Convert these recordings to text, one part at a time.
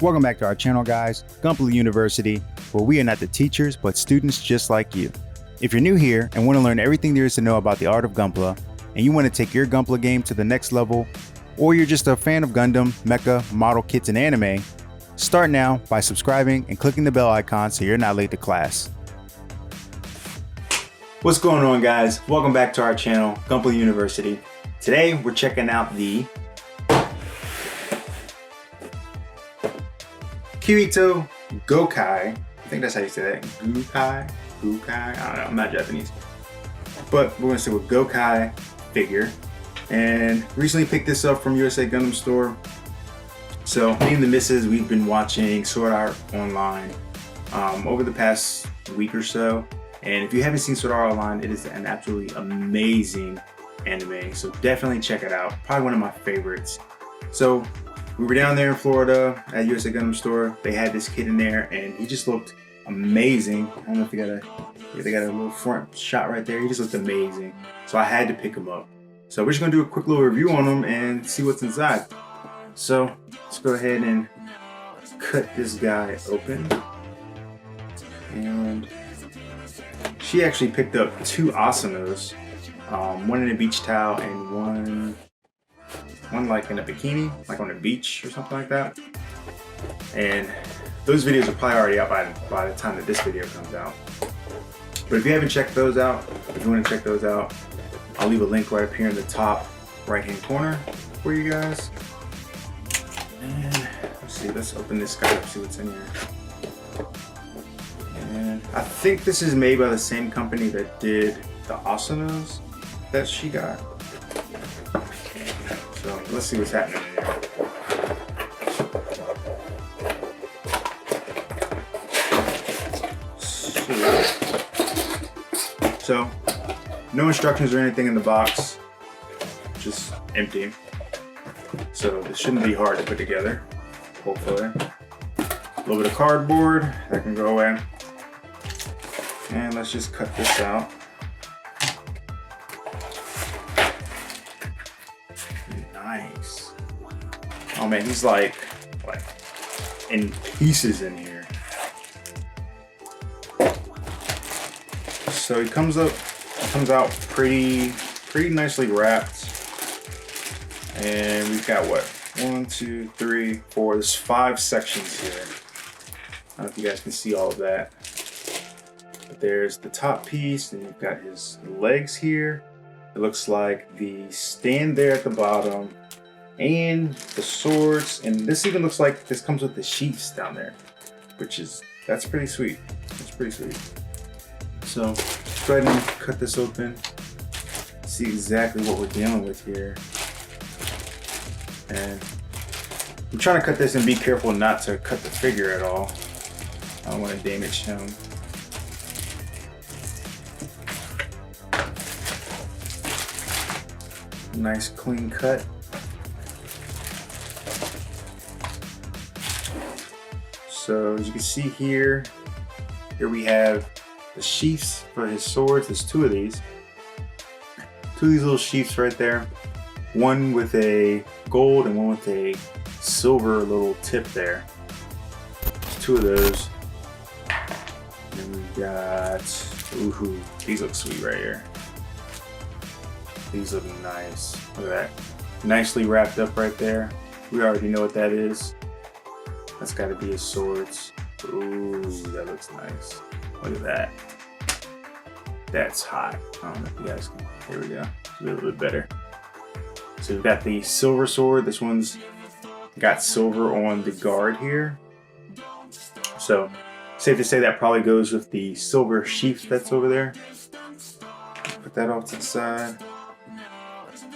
Welcome back to our channel, guys, Gunpla University, where we are not the teachers, but students just like you. If you're new here and want to learn everything there is to know about the art of Gunpla, and you want to take your Gunpla game to the next level, or you're just a fan of Gundam, mecha, model kits, and anime, start now by subscribing and clicking the bell icon so you're not late to class. What's going on, guys? Welcome back to our channel, Gunpla University. Today, we're checking out the Kirito Gokai. I think that's how you say that. Gokai? I don't know, I'm not Japanese. But we're gonna say with Gokai figure. And recently picked this up from USA Gundam Store. So me and the missus, we've been watching Sword Art Online over the past week or so. And if you haven't seen Sword Art Online, it is an absolutely amazing anime. So definitely check it out. Probably one of my favorites. So we were down there in Florida at USA Gundam Store. They had this kid in there and he just looked amazing. I don't know if they got a little front shot right there. He just looked amazing. So I had to pick him up. So we're just gonna do a quick little review on him and see what's inside. So let's go ahead and cut this guy open. And she actually picked up two Asanos. One in a beach towel and one like in a bikini, like on a beach or something like that. And those videos are probably already out by the time that this video comes out. But if you haven't checked those out, if you want to check those out, I'll leave a link right up here in the top right hand corner for you guys. And let's open this guy up, see what's in here. And I think this is made by the same company that did the Asanos that she got. So let's see what's happening here. So no instructions or anything in the box, just empty. So this shouldn't be hard to put together, hopefully. A little bit of cardboard that can go away. And let's just cut this out. Nice. Oh man, he's like in pieces in here. So he comes out pretty nicely wrapped. And we've got what? 1, 2, 3, 4. There's 5 sections here. I don't know if you guys can see all of that. But there's the top piece, and you've got his legs here. It looks like the stand there at the bottom, and the swords, and this even looks like this comes with the sheaths down there, that's pretty sweet. That's pretty sweet. So let's go ahead and cut this open, see exactly what we're dealing with here. And I'm trying to cut this and be careful not to cut the figure at all. I don't want to damage him. Nice clean cut. So as you can see here we have the sheaths for his swords. There's 2 of these. 2 of these little sheaths right there. One with a gold and one with a silver little tip there. There's 2 of those. And we've got, ooh, these look sweet right here. These look nice. Look at that. Nicely wrapped up right there. We already know what that is. That's got to be his swords. Ooh, that looks nice. Look at that. That's hot. I don't know if you guys can. There we go. It's a little bit better. So we've got the silver sword. This one's got silver on the guard here. So safe to say that probably goes with the silver sheath that's over there. Put that off to the side.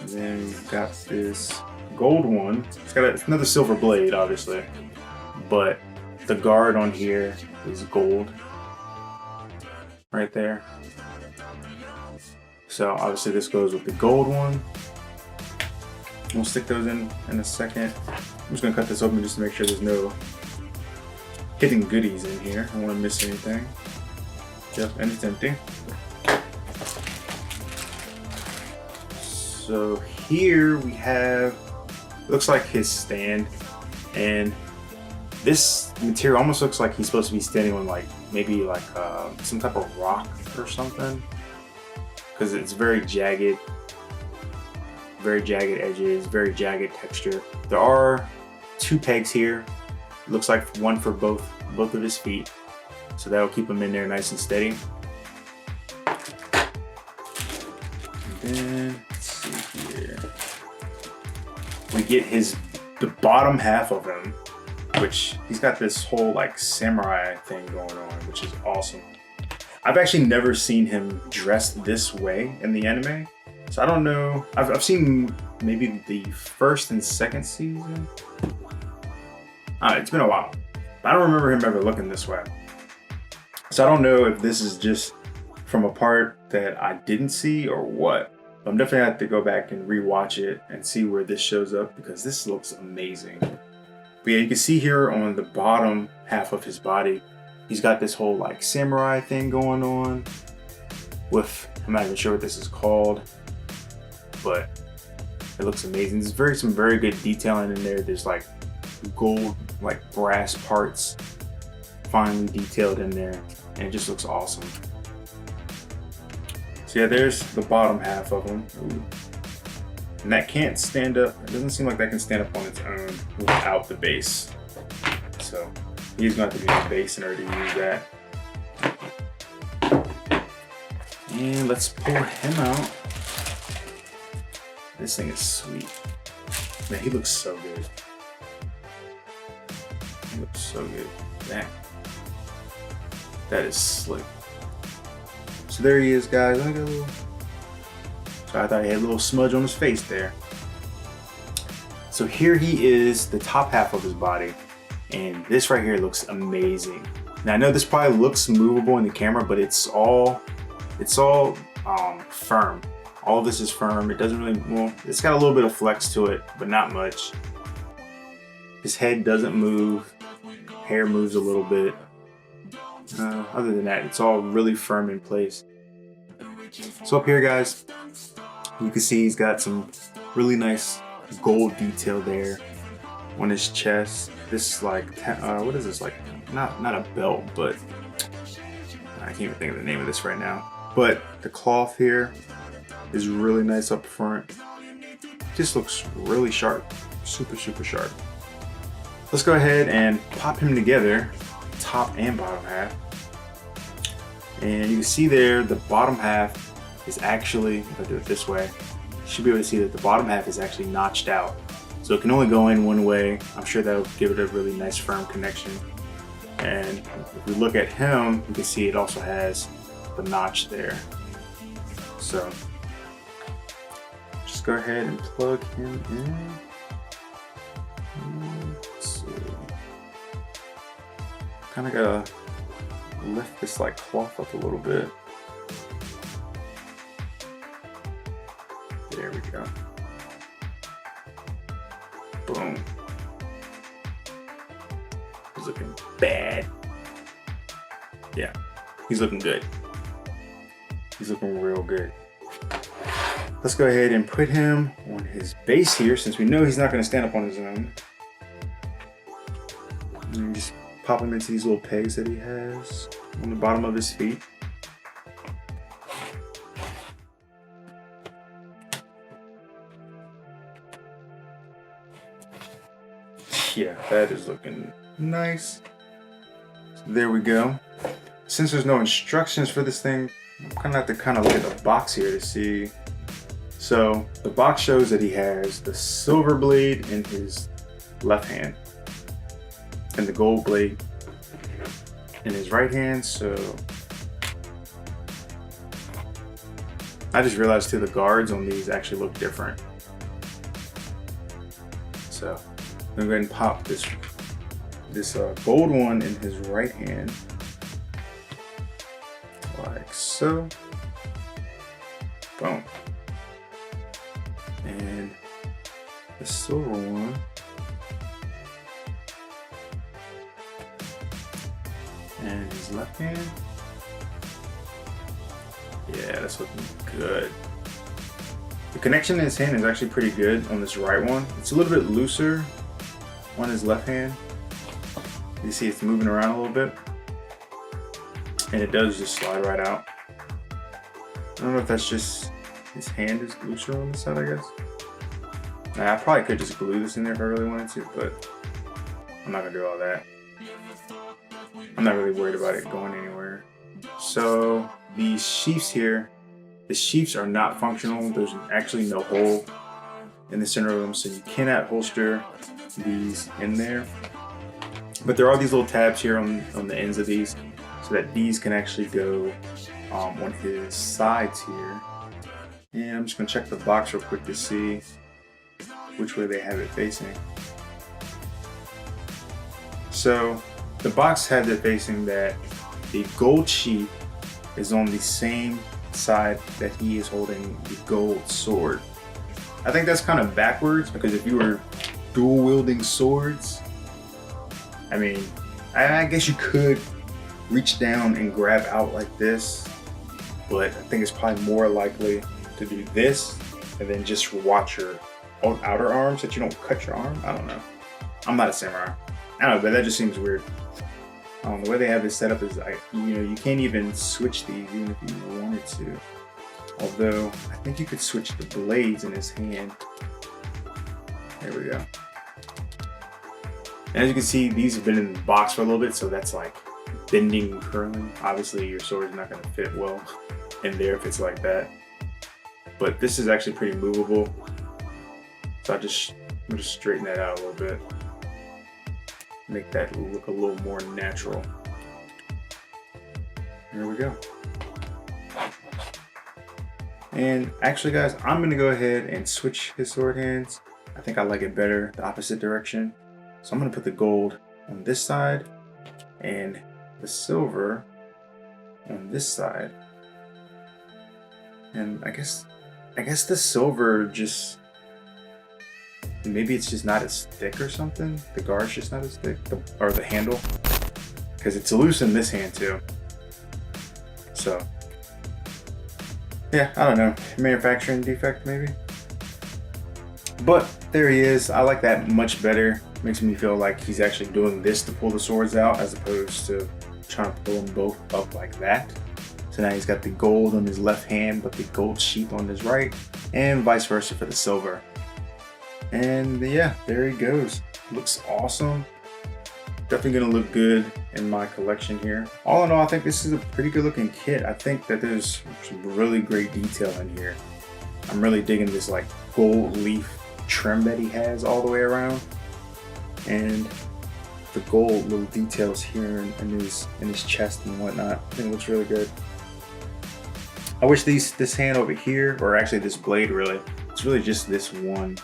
And then we've got this gold one. It's got another silver blade, obviously, but the guard on here is gold right there. So obviously this goes with the gold one. We'll stick those in a second. I'm just gonna cut this open just to make sure there's no hidden goodies in here. I don't want to miss anything. Yep, and it's empty. So here we have, looks like his stand, and This material almost looks like he's supposed to be standing on like maybe like some type of rock or something, because it's very jagged edges, very jagged texture. There are 2 pegs here. Looks like one for both of his feet, so that'll keep him in there nice and steady. And then let's see here, we get the bottom half of him, which he's got this whole like samurai thing going on, which is awesome. I've actually never seen him dressed this way in the anime, so I don't know. I've seen maybe the 1st and 2nd season. It's been a while. I don't remember him ever looking this way. So I don't know if this is just from a part that I didn't see or what. But I'm definitely gonna have to go back and rewatch it and see where this shows up, because this looks amazing. But yeah, you can see here on the bottom half of his body, he's got this whole like samurai thing going on with, I'm not even sure what this is called, but it looks amazing. There's some very good detailing in there. There's like gold, like brass parts finely detailed in there, and it just looks awesome. So yeah, there's the bottom half of him. Ooh. And that can't stand up. It doesn't seem like that can stand up on its own without the base. So he's going to have to use the base in order to use that. And let's pull him out. This thing is sweet. Man, he looks so good. He looks so good. That is slick. So there he is, guys. Look at a little. So I thought he had a little smudge on his face there. So here he is, the top half of his body, and this right here looks amazing. Now I know this probably looks movable in the camera, but it's all firm. All of this is firm. It doesn't really, well, it's got a little bit of flex to it, but not much. His head doesn't move. Hair moves a little bit. Other than that, it's all really firm in place. So up here, guys, you can see he's got some really nice gold detail there on his chest. This is like, what is this, like, not a belt, but I can't even think of the name of this right now. But the cloth here is really nice up front. Just looks really sharp, super sharp. Let's go ahead and pop him together, top and bottom half. And you can see there, the bottom half is actually, if I do it this way, you should be able to see that the bottom half is actually notched out. So it can only go in one way. I'm sure that'll give it a really nice firm connection. And if we look at him, you can see it also has the notch there. So just go ahead and plug him in. Let's see. Kind of gotta lift this like cloth up a little bit. There we go. Boom. He's looking bad. Yeah, he's looking good. He's looking real good. Let's go ahead and put him on his base here, since we know he's not going to stand up on his own. And just pop him into these little pegs that he has on the bottom of his feet. Yeah, that is looking nice. So there we go. Since there's no instructions for this thing, I'm gonna have to kind of look at the box here to see. So the box shows that he has the silver blade in his left hand and the gold blade in his right hand. So I just realized too, the guards on these actually look different. So I'm gonna go ahead and pop this gold one in his right hand, like so. Boom. And the silver one and his left hand. Yeah, that's looking good. The connection in his hand is actually pretty good on this right one. It's a little bit looser on his left hand. You see it's moving around a little bit, and it does just slide right out. I don't know if that's just his hand is looser on this side, I guess. Nah, I probably could just glue this in there if I really wanted to, but I'm not gonna do all that. I'm not really worried about it going anywhere. So these sheaths here, the sheaths are not functional. There's actually no hole in the center of them, so you cannot holster these in there. But there are these little tabs here on the ends of these, so that these can actually go on his sides here. And I'm just gonna check the box real quick to see which way they have it facing. So the box has it facing that the gold sheath is on the same side that he is holding the gold sword. I think that's kind of backwards, because if you were dual wielding swords, I mean, I guess you could reach down and grab out like this, but I think it's probably more likely to do this and then just watch your outer arm so that you don't cut your arm. I don't know. I'm not a samurai. I don't know, but that just seems weird. The way they have this set up is, you can't even switch these even if you wanted to. Although, I think you could switch the blades in his hand. There we go. And as you can see, these have been in the box for a little bit, so that's like bending and curling. Obviously, your sword is not going to fit well in there if it's like that. But this is actually pretty movable. So I'm just straighten that out a little bit. Make that look a little more natural. There we go. And actually, guys, I'm going to go ahead and switch his sword hands. I think I like it better the opposite direction. So I'm going to put the gold on this side and the silver on this side. And I guess the silver just, maybe it's just not as thick or something. The guard's just not as thick, or the handle, because it's loose in this hand too. So yeah, I don't know, manufacturing defect maybe. But there he is. I like that much better. Makes me feel like he's actually doing this to pull the swords out, as opposed to trying to pull them both up like that. So now he's got the gold on his left hand, but the gold sheath on his right, and vice versa for the silver. And yeah, there he goes. Looks awesome. Definitely gonna look good in my collection here. All in all, I think this is a pretty good looking kit. I think that there's some really great detail in here. I'm really digging this like gold leaf trim that he has all the way around, and the gold little details here in his chest and whatnot. I think it looks really good. I wish this hand over here, or actually this blade really, it's really just this one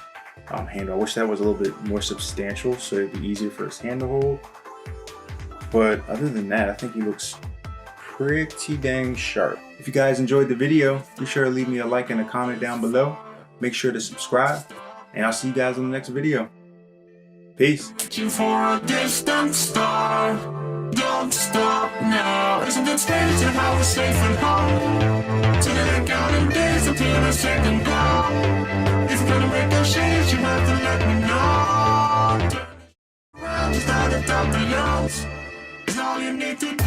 handle. I wish that was a little bit more substantial so it'd be easier for his hand to hold. But other than that, I think he looks pretty dang sharp. If you guys enjoyed the video, be sure to leave me a like and a comment down below. Make sure to subscribe, and I'll see you guys in the next video. Peace. Reaching for a distant star. Don't stop now. Isn't it strange how we're safe and home? So they're counting days until the second call. If you're gonna make a change, you have to let me know. Turn around, start at the belongs. Is all you need to do.